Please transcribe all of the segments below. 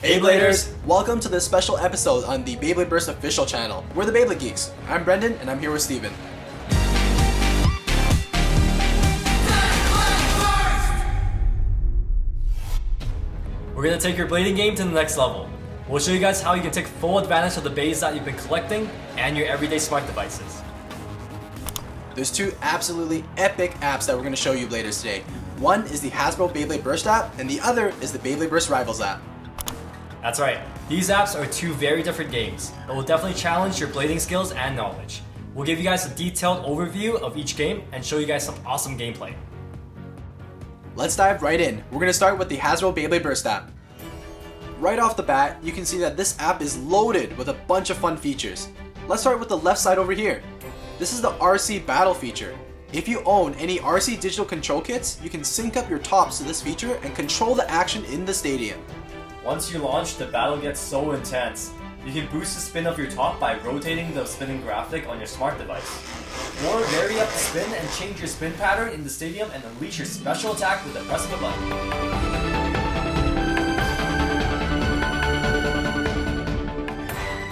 Beybladers! Welcome to this special episode on the Beyblade Burst official channel. We're the Beyblade Geeks. I'm Brendan and I'm here with Steven. We're going to take your blading game to the next level. We'll show you guys how you can take full advantage of the bays that you've been collecting and your everyday smart devices. There's two absolutely epic apps that we're going to show you Bladers today. One is the Hasbro Beyblade Burst app and the other is the Beyblade Burst Rivals app. That's right. These apps are two very different games, but will definitely challenge your blading skills and knowledge. We'll give you guys a detailed overview of each game and show you guys some awesome gameplay. Let's dive right in. We're going to start with the Hasbro Beyblade Burst app. Right off the bat, you can see that this app is loaded with a bunch of fun features. Let's start with the left side over here. This is the RC Battle feature. If you own any RC digital control kits, you can sync up your tops to this feature and control the action in the stadium. Once you launch, the battle gets so intense. You can boost the spin of your top by rotating the spinning graphic on your smart device. Or vary up the spin and change your spin pattern in the stadium and unleash your special attack with the press of a button.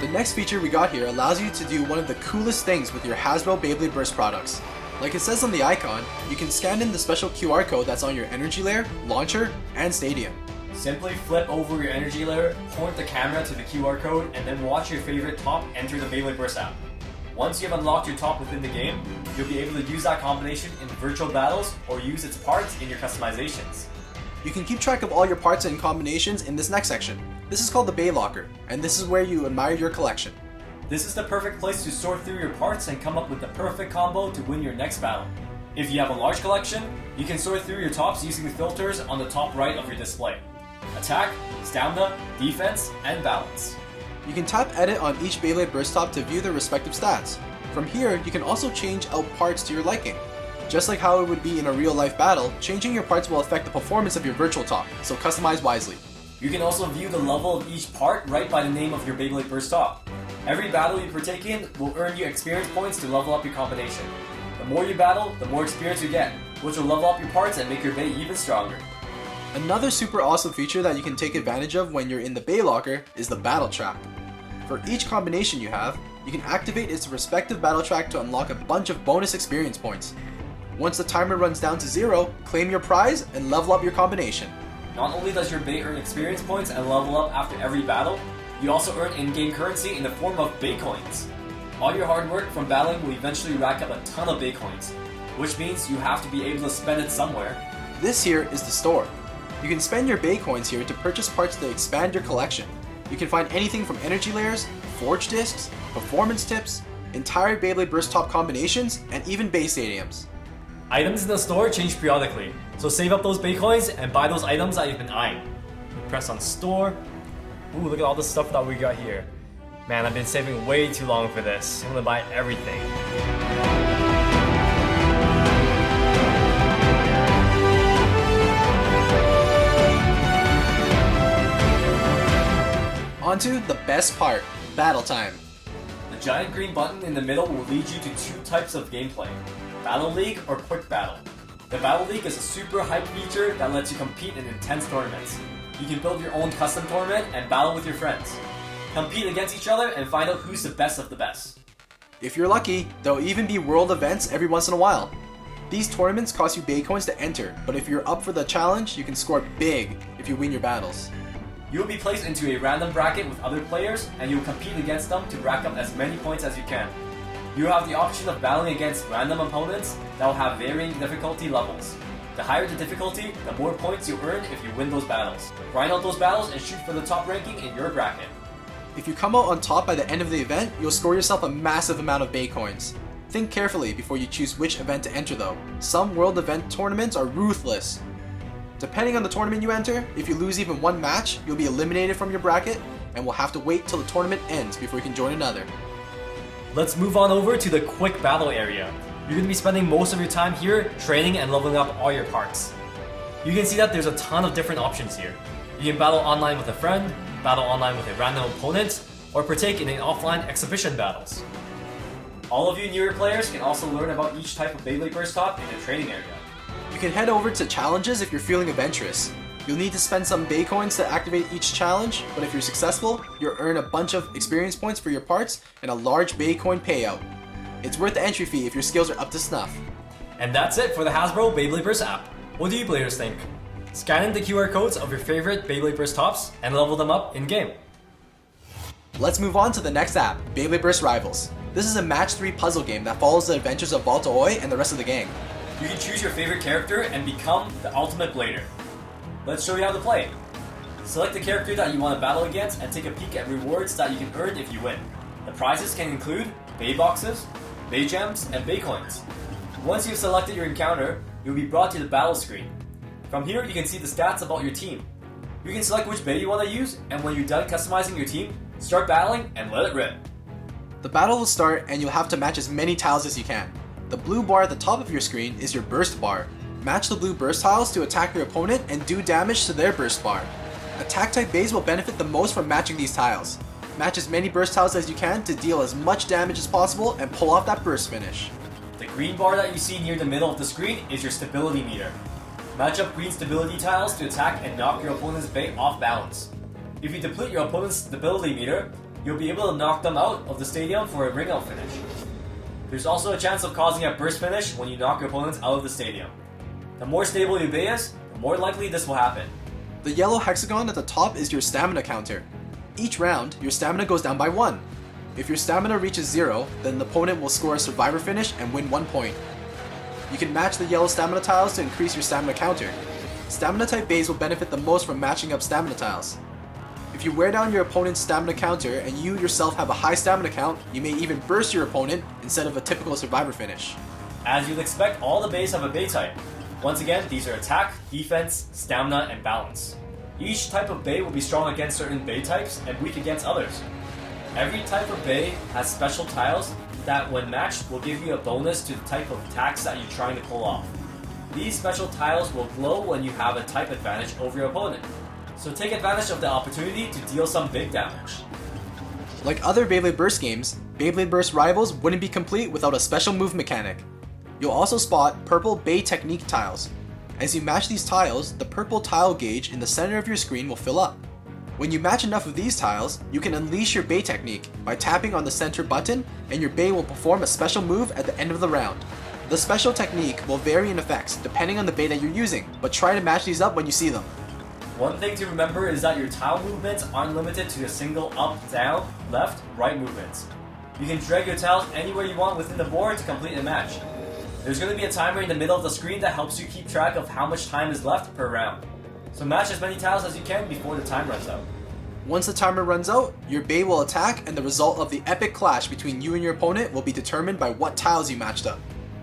The next feature we got here allows you to do one of the coolest things with your Hasbro Beyblade Burst products. Like it says on the icon, you can scan in the special QR code that's on your energy layer, launcher, and stadium. Simply flip over your energy layer, point the camera to the QR code, and then watch your favorite top enter the Beyblade Burst app. Once you have unlocked your top within the game, you'll be able to use that combination in virtual battles or use its parts in your customizations. You can keep track of all your parts and combinations in this next section. This is called the Bay Locker, and this is where you admire your collection. This is the perfect place to sort through your parts and come up with the perfect combo to win your next battle. If you have a large collection, you can sort through your tops using the filters on the top right of your display. Attack, stamina, defense, and balance. You can tap edit on each Beyblade Burst top to view their respective stats. From here, you can also change out parts to your liking. Just like how it would be in a real life battle, changing your parts will affect the performance of your virtual top, so customize wisely. You can also view the level of each part right by the name of your Beyblade Burst top. Every battle you partake in will earn you experience points to level up your combination. The more you battle, the more experience you get, which will level up your parts and make your bay even stronger. Another super awesome feature that you can take advantage of when you're in the Bay Locker is the Battle Track. For each combination you have, you can activate its respective battle track to unlock a bunch of bonus experience points. Once the timer runs down to 0, claim your prize and level up your combination. Not only does your bay earn experience points and level up after every battle, you also earn in-game currency in the form of bay coins. All your hard work from battling will eventually rack up a ton of bay coins, which means you have to be able to spend it somewhere. This here is the store. You can spend your Bay coins here to purchase parts to expand your collection. You can find anything from energy layers, forge discs, performance tips, entire Beyblade Burst top combinations, and even Bay stadiums. Items in the store change periodically, so save up those Bay coins and buy those items that you've been eyeing. Press on store. Ooh, look at all the stuff that we got here. Man, I've been saving way too long for this. I'm gonna buy everything. Onto the best part, battle time. The giant green button in the middle will lead you to two types of gameplay, Battle League or Quick Battle. The Battle League is a super hype feature that lets you compete in intense tournaments. You can build your own custom tournament and battle with your friends. Compete against each other and find out who's the best of the best. If you're lucky, there'll even be world events every once in a while. These tournaments cost you Bay coins to enter, but if you're up for the challenge, you can score big if you win your battles. You will be placed into a random bracket with other players, and you will compete against them to rack up as many points as you can. You have the option of battling against random opponents that will have varying difficulty levels. The higher the difficulty, the more points you earn if you win those battles. Grind out those battles and shoot for the top ranking in your bracket. If you come out on top by the end of the event, you'll score yourself a massive amount of Bay coins. Think carefully before you choose which event to enter though. Some world event tournaments are ruthless. Depending on the tournament you enter, if you lose even one match, you'll be eliminated from your bracket and will have to wait till the tournament ends before you can join another. Let's move on over to the quick battle area. You're going to be spending most of your time here training and leveling up all your parts. You can see that there's a ton of different options here. You can battle online with a friend, battle online with a random opponent, or partake in offline exhibition battles. All of you newer players can also learn about each type of Beyblade Burst top in the training area. You can head over to challenges if you're feeling adventurous. You'll need to spend some Bay coins to activate each challenge, but if you're successful, you'll earn a bunch of experience points for your parts and a large Bay coin payout. It's worth the entry fee if your skills are up to snuff. And that's it for the Hasbro Beyblade Burst app. What do you players think? Scan in the QR codes of your favorite Beyblade Burst tops and level them up in-game. Let's move on to the next app, Beyblade Burst Rivals. This is a match 3 puzzle game that follows the adventures of Baltoy and the rest of the gang. You can choose your favorite character and become the ultimate blader. Let's show you how to play. Select the character that you want to battle against and take a peek at rewards that you can earn if you win. The prizes can include Bay Boxes, Bay Gems, and Bay Coins. Once you've selected your encounter, you'll be brought to the battle screen. From here, you can see the stats about your team. You can select which Bay you want to use, and when you're done customizing your team, start battling and let it rip. The battle will start and you'll have to match as many tiles as you can. The blue bar at the top of your screen is your burst bar. Match the blue burst tiles to attack your opponent and do damage to their burst bar. Attack type bays will benefit the most from matching these tiles. Match as many burst tiles as you can to deal as much damage as possible and pull off that burst finish. The green bar that you see near the middle of the screen is your stability meter. Match up green stability tiles to attack and knock your opponent's bay off balance. If you deplete your opponent's stability meter, you'll be able to knock them out of the stadium for a ring out finish. There's also a chance of causing a burst finish when you knock your opponents out of the stadium. The more stable your bay is, the more likely this will happen. The yellow hexagon at the top is your stamina counter. Each round, your stamina goes down by 1. If your stamina reaches 0, then the opponent will score a survivor finish and win 1 point. You can match the yellow stamina tiles to increase your stamina counter. Stamina type bays will benefit the most from matching up stamina tiles. If you wear down your opponent's stamina counter and you yourself have a high stamina count, you may even burst your opponent instead of a typical survivor finish. As you'd expect, all the bays have a bay type. Once again, these are attack, defense, stamina, and balance. Each type of bay will be strong against certain bay types and weak against others. Every type of bay has special tiles that, when matched, will give you a bonus to the type of attacks that you're trying to pull off. These special tiles will glow when you have a type advantage over your opponent, so take advantage of the opportunity to deal some big damage. Like other Beyblade Burst games, Beyblade Burst Rivals wouldn't be complete without a special move mechanic. You'll also spot purple Bay Technique tiles. As you match these tiles, the purple tile gauge in the center of your screen will fill up. When you match enough of these tiles, you can unleash your Bay Technique by tapping on the center button, and your Bay will perform a special move at the end of the round. The special technique will vary in effects depending on the Bay that you're using, but try to match these up when you see them. One thing to remember is that your tile movements aren't limited to a single up, down, left, right movements. You can drag your tiles anywhere you want within the board to complete a match. There's going to be a timer in the middle of the screen that helps you keep track of how much time is left per round. So match as many tiles as you can before the time runs out. Once the timer runs out, your Bay will attack and the result of the epic clash between you and your opponent will be determined by what tiles you matched up.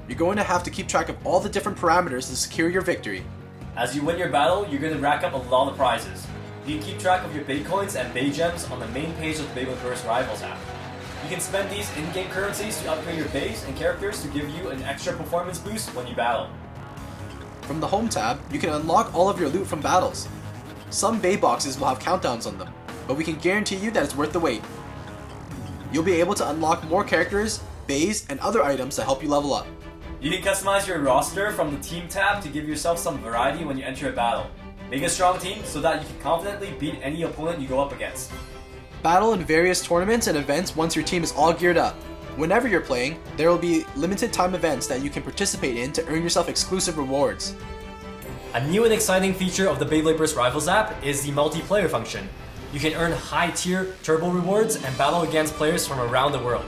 You're going to have to keep track of all the different parameters to secure your victory. As you win your battle, you're going to rack up a lot of prizes. You can keep track of your Bay Coins and Bay Gems on the main page of the Beyblade Burst Rivals app. You can spend these in-game currencies to upgrade your bays and characters to give you an extra performance boost when you battle. From the Home tab, you can unlock all of your loot from battles. Some Bay boxes will have countdowns on them, but we can guarantee you that it's worth the wait. You'll be able to unlock more characters, bays, and other items to help you level up. You can customize your roster from the Team tab to give yourself some variety when you enter a battle. Make a strong team so that you can confidently beat any opponent you go up against. Battle in various tournaments and events once your team is all geared up. Whenever you're playing, there will be limited time events that you can participate in to earn yourself exclusive rewards. A new and exciting feature of the Beyblade Burst Rivals app is the multiplayer function. You can earn high-tier turbo rewards and battle against players from around the world.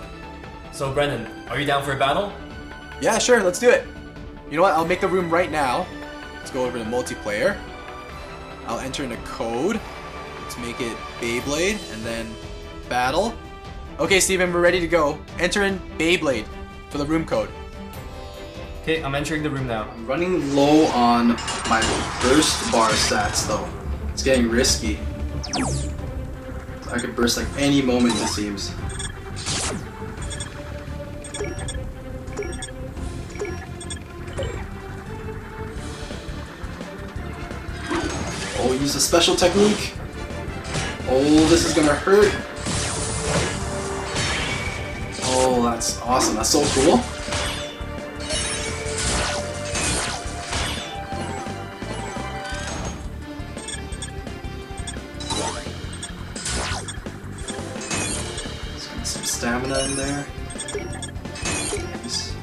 So Brendan, are you down for a battle? Yeah, sure, let's do it. You know what, I'll make the room right now. Let's go over to multiplayer. I'll enter in a code. Let's make it Beyblade and then battle. Okay, Steven, we're ready to go. Enter in Beyblade for the room code. Okay, I'm entering the room now. I'm running low on my burst bar stats though. It's getting risky. I could burst like any moment it seems. Oh, use a special technique. Oh, this is gonna hurt. Oh, that's awesome. That's so cool. stamina in there. Nice.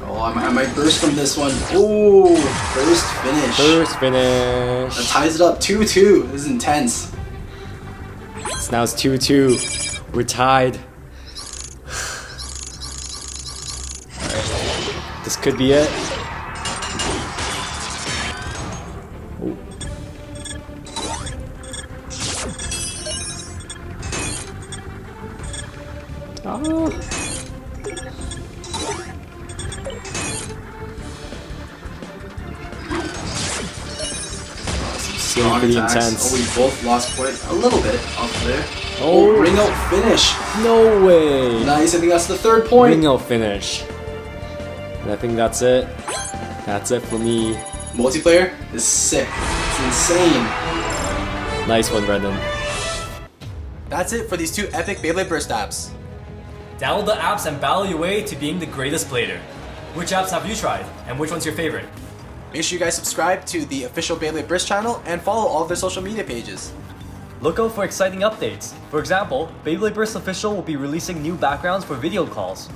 Oh, I might burst from this one. Ooh, first finish. First finish. That ties it up 2-2. This is intense. So now it's 2-2. We're tied. Alright. This could be it. Ooh. Oh. Strong pretty attacks. intense. Oh, we both lost quite a little bit off there. Oh. Ring out finish. No way! Nice, I think that's the third point. Ring out finish. And I think that's it. That's it for me. Multiplayer is sick. It's insane. Nice one, Brendan. That's it for these two epic Beyblade Burst apps. Download the apps and battle your way to being the greatest blader. Which apps have you tried, and which one's your favorite? Make sure you guys subscribe to the official Beyblade Burst channel and follow all of their social media pages. Look out for exciting updates. For example, Beyblade Burst Official will be releasing new backgrounds for video calls.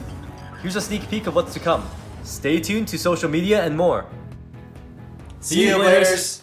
Here's a sneak peek of what's to come. Stay tuned to social media and more. See you, Bladers!